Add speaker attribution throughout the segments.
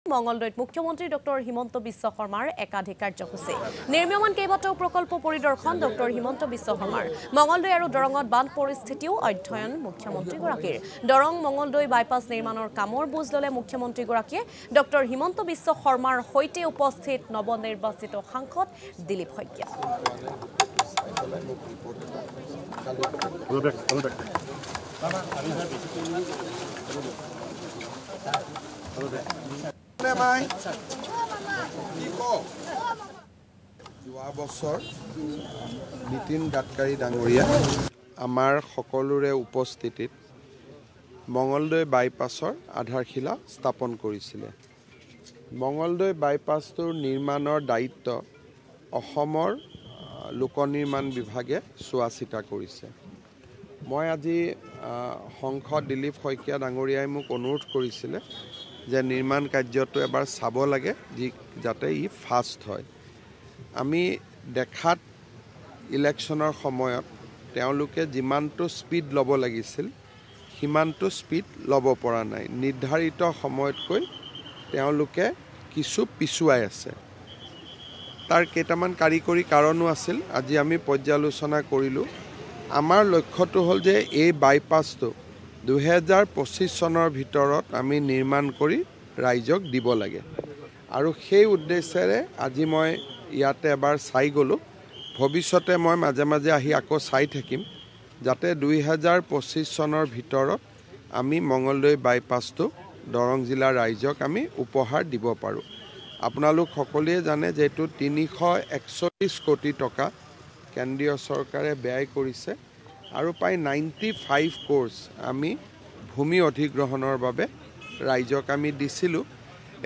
Speaker 1: মঙ্গলদৈত মুখ্যমন্ত্ৰী ডক্টৰ হিমন্ত বিশ্ব শৰ্মাৰ একাধিক কাৰ্যসূচী নিৰ্মাণ কেইবাটাও প্ৰকল্প পৰিদৰ্শন ডক্টৰ হিমন্ত বিশ্ব শৰ্মাৰ মঙ্গলদৈ আৰু দৰঙত বান পৰিস্থিতিও অধ্যয়ন মুখ্যমন্ত্ৰীগৰাকীৰ দৰং মঙ্গলদৈ বাইপাছ নিৰ্মাণৰ কামৰ বুজ ললে মুখ্যমন্ত্ৰীগৰাকীয়ে ডক্টৰ হিমন্ত বিশ্ব শৰ্মাৰ সৈতে উপস্থিত নৱনিৰ্বাচিত সাংসদ দিলীপ শইকীয়া
Speaker 2: যোৱা বছৰ নীতিন গাডকাৰী ডাঙৰীয়া আমাৰ সকলোৰে উপস্থিতিত মঙ্গলদৈ বাইপাছৰ আধাৰশিলা স্থাপন কৰিছিলে। মঙ্গলদৈ বাইপাছটোৰ নিৰ্মাণৰ দায়িত্ব অসমৰ লোক নিৰ্মাণ বিভাগে চোৱা চিতা কৰিছে। মই আজি সাংসদ দিলীপ শইকীয়া ডাঙৰীয়াই মোক অনুৰোধ কৰিছিলে যে নিৰ্মাণ কাৰ্যটো এবাৰ চাব লাগে যাতে ই ফাষ্ট হয়। আমি দেখাত ইলেকশ্যনৰ সময়ত তেওঁলোকে যিমানটো স্পীড ল'ব লাগিছিল সিমানটো স্পীড ল'ব পৰা নাই। নিৰ্ধাৰিত সময়তকৈ তেওঁলোকে কিছু পিছুৱাই আছে। তাৰ কেইটামান কাৰিকৰী কাৰণো আছিল, আজি আমি পৰ্যালোচনা কৰিলোঁ। আমাৰ লক্ষ্যটো হ'ল যে এই বাইপাছটো 2025 চনৰ ভিতৰত আমি নিৰ্মাণ কৰি ৰাইজক দিব লাগে আৰু সেই উদ্দেশ্যেৰে আজি মই ইয়াতে এবাৰ চাই গ'লোঁ। ভৱিষ্যতে মই মাজে মাজে আহি আকৌ চাই থাকিম যাতে 2025 চনৰ ভিতৰত আমি মঙ্গলদৈ বাইপাছটো দৰং জিলাৰ ৰাইজক আমি উপহাৰ দিব পাৰোঁ। আপোনালোক সকলোৱে জানে যে এইটো 341 কোটি টকা কেন্দ্ৰীয় চৰকাৰে ব্যয় কৰিছে আৰু প্ৰায় 95 কোৰ্চ আমি ভূমি অধিগ্ৰহণৰ বাবে ৰাইজক আমি দিছিলোঁ।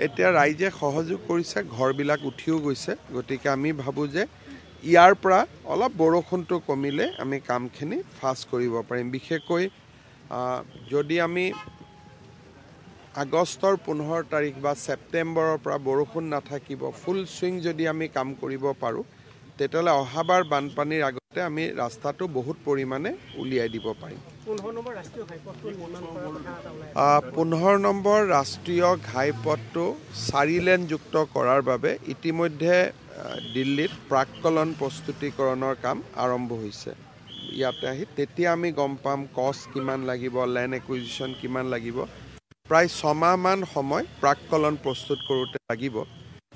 Speaker 2: এতিয়া ৰাইজে সহযোগ কৰিছে, ঘৰবিলাক উঠিও গৈছে। গতিকে আমি ভাবোঁ যে ইয়াৰ পৰা অলপ বৰষুণটো কমিলে আমি কামখিনি ফাষ্ট কৰিব পাৰিম। বিশেষকৈ যদি আমি আগষ্টৰ 15 তাৰিখ বা ছেপ্টেম্বৰৰ পৰা বৰষুণ নাথাকিব, ফুল চুইং যদি আমি কাম কৰিব পাৰোঁ তেতিয়াহ'লে অহাবাৰ বানপানীৰ আগতে আমি ৰাস্তাটো বহুত পৰিমাণে উলিয়াই দিব পাৰিম। 15 নম্বৰ ৰাষ্ট্ৰীয় ঘাইপথটো 4 লেনযুক্ত কৰাৰ বাবে ইতিমধ্যে দিল্লীত প্ৰাক্কলন প্ৰস্তুতিকৰণৰ কাম আৰম্ভ হৈছে। ইয়াতে আহি তেতিয়া আমি গম পাম কষ্ট কিমান লাগিব, লেণ্ড একুইজিশ্যন কিমান লাগিব। প্ৰায় 6 মাহমান সময় প্ৰাক্কলন প্ৰস্তুত কৰোঁতে লাগিব।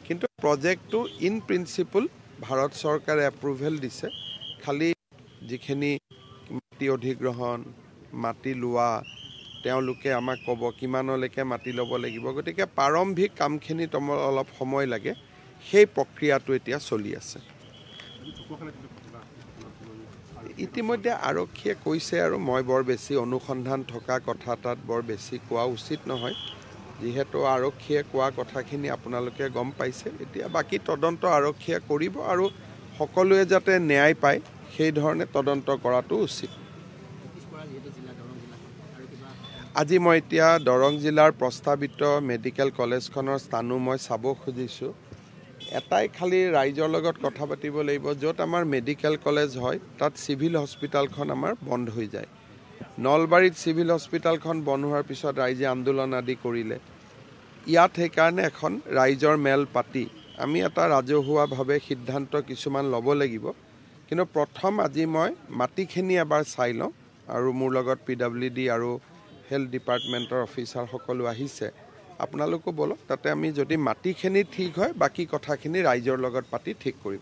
Speaker 2: কিন্তু প্ৰজেক্টটো ইন প্ৰিন্সিপল ভাৰত চৰকাৰে এপ্ৰুভেল দিছে। খালি যিখিনি মাটি অধিগ্ৰহণ, মাটি লোৱা, তেওঁলোকে আমাক ক'ব কিমানলৈকে মাটি ল'ব লাগিব। গতিকে প্ৰাৰম্ভিক কামখিনিত অলপ সময় লাগে। সেই প্ৰক্ৰিয়াটো এতিয়া চলি আছে। ইতিমধ্যে আৰক্ষীয়ে কৈছে আৰু মই বৰ বেছি অনুসন্ধান থকা কথা তাত বৰ বেছি কোৱা উচিত নহয়। যিহেতু আৰক্ষীয়ে কোৱা কথাখিনি আপোনালোকে গম পাইছে। এতিয়া বাকী তদন্ত আৰক্ষীয়ে কৰিব আৰু সকলোৱে যাতে ন্যায় পায় সেই ধৰণে তদন্ত কৰাটো উচিত। আজি মই এতিয়া দৰং জিলাৰ প্ৰস্তাৱিত মেডিকেল কলেজখনৰ স্থানো মই চাব খুজিছোঁ। এটাই খালি ৰাইজৰ লগত কথা পাতিব লাগিব, য'ত আমাৰ মেডিকেল কলেজ হয় তাত চিভিল হস্পিটেলখন আমাৰ বন্ধ হৈ যায়। নলবাৰীত চিভিল হস্পিটেলখন বন্ধ হোৱাৰ পিছত ৰাইজে আন্দোলন আদি কৰিলে। ইয়াত সেইকাৰণে এখন ৰাইজৰ মেল পাতি আমি এটা ৰাজহুৱাভাৱে সিদ্ধান্ত কিছুমান ল'ব লাগিব। কিন্তু প্ৰথম আজি মই মাটিখিনি এবাৰ চাই লওঁ আৰু মোৰ লগত PWD আৰু হেল্থ ডিপাৰ্টমেণ্টৰ অফিচাৰ সকলো আহিছে। আপোনালোকো বলক, তাতে আমি যদি মাটিখিনি ঠিক হয় বাকী কথাখিনি ৰাইজৰ লগত পাতি ঠিক কৰিব।